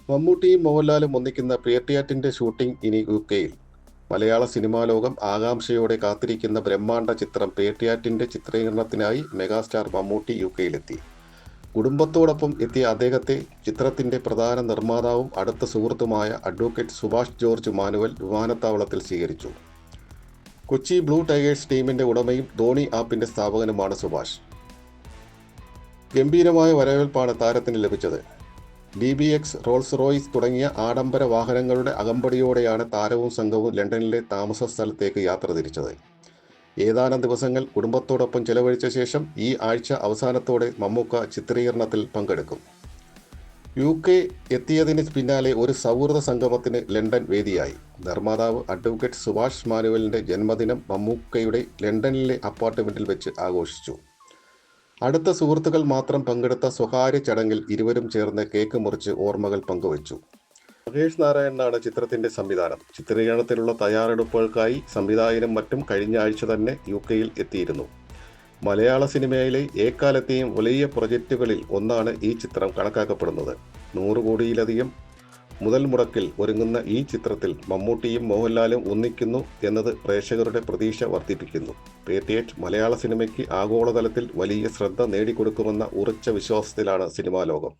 മമ്മൂട്ടിയും മോഹൻലാലും ഒന്നിക്കുന്ന പേട്രിയാറ്റിന്റെ ഷൂട്ടിംഗ് ഇനി യുകെയിൽ. മലയാള സിനിമാ ലോകം ആകാംക്ഷയോടെ കാത്തിരിക്കുന്ന ബ്രഹ്മാണ്ഡ ചിത്രം പേട്രിയാറ്റിന്റെ ചിത്രീകരണത്തിനായി മെഗാസ്റ്റാർ മമ്മൂട്ടി യുകെയിലെത്തി. കുടുംബത്തോടൊപ്പം എത്തിയ അദ്ദേഹത്തെ ചിത്രത്തിന്റെ പ്രധാന നിർമ്മാതാവും അടുത്ത സുഹൃത്തുമായ അഡ്വക്കേറ്റ് സുഭാഷ് ജോർജ് മാനുവൽ വിമാനത്താവളത്തിൽ സ്വീകരിച്ചു. കൊച്ചി ബ്ലൂ ടൈഗേഴ്സ് ടീമിന്റെ ഉടമയും ധോണി ആപ്പിന്റെ സ്ഥാപകനുമാണ് സുഭാഷ്. ഗംഭീരമായ വരവേൽപ്പാണ് താരത്തിന് ലഭിച്ചത്. DBX, റോൾസ് റോയ്സ് തുടങ്ങിയ ആഡംബര വാഹനങ്ങളുടെ അകമ്പടിയോടെയാണ് താരവും സംഘവും ലണ്ടനിലെ താമസ സ്ഥലത്തേക്ക് യാത്ര തിരിച്ചത്. ഏതാനും ദിവസങ്ങൾ കുടുംബത്തോടൊപ്പം ചെലവഴിച്ച ശേഷം ഈ ആഴ്ച അവസാനത്തോടെ മമ്മൂക്ക ചിത്രീകരണത്തിൽ പങ്കെടുക്കും. UK എത്തിയതിന് പിന്നാലെ ഒരു സൗഹൃദ സംഗമത്തിന് ലണ്ടൻ വേദിയായി. നിർമ്മാതാവ് അഡ്വക്കേറ്റ് സുഭാഷ് മാനുവലിന്റെ ജന്മദിനം മമ്മൂക്കയുടെ ലണ്ടനിലെ അപ്പാർട്ട്മെന്റിൽ വെച്ച് ആഘോഷിച്ചു. അടുത്ത സുഹൃത്തുക്കൾ മാത്രം പങ്കെടുത്ത സ്വകാര്യ ചടങ്ങിൽ ഇരുവരും ചേർന്ന് കേക്ക് മുറിച്ച് ഓർമ്മകൾ പങ്കുവച്ചു. മഹേഷ് നാരായണനാണ് ചിത്രത്തിന്റെ സംവിധാനം. ചിത്രീകരണത്തിലുള്ള തയ്യാറെടുപ്പുകൾക്കായി സംവിധായകനും മറ്റും കഴിഞ്ഞ ആഴ്ച തന്നെ UKയിൽ എത്തിയിരുന്നു. മലയാള സിനിമയിലെ എക്കാലത്തെയും വലിയ പ്രൊജക്റ്റുകളിൽ ഒന്നാണ് ഈ ചിത്രം കണക്കാക്കപ്പെടുന്നത്. 100 കോടിയിലധികം മുതൽ മുടക്കിൽ ഒരുങ്ങുന്ന ഈ ചിത്രത്തിൽ മമ്മൂട്ടിയും മോഹൻലാലും ഒന്നിക്കുന്നു എന്നത് പ്രേക്ഷകരുടെ പ്രതീക്ഷ വർദ്ധിപ്പിക്കുന്നു. പേട്രിയറ്റ് മലയാള സിനിമയ്ക്ക് ആഗോളതലത്തിൽ വലിയ ശ്രദ്ധ നേടിക്കൊടുക്കുമെന്ന ഉറച്ച വിശ്വാസത്തിലാണ് സിനിമാ ലോകം.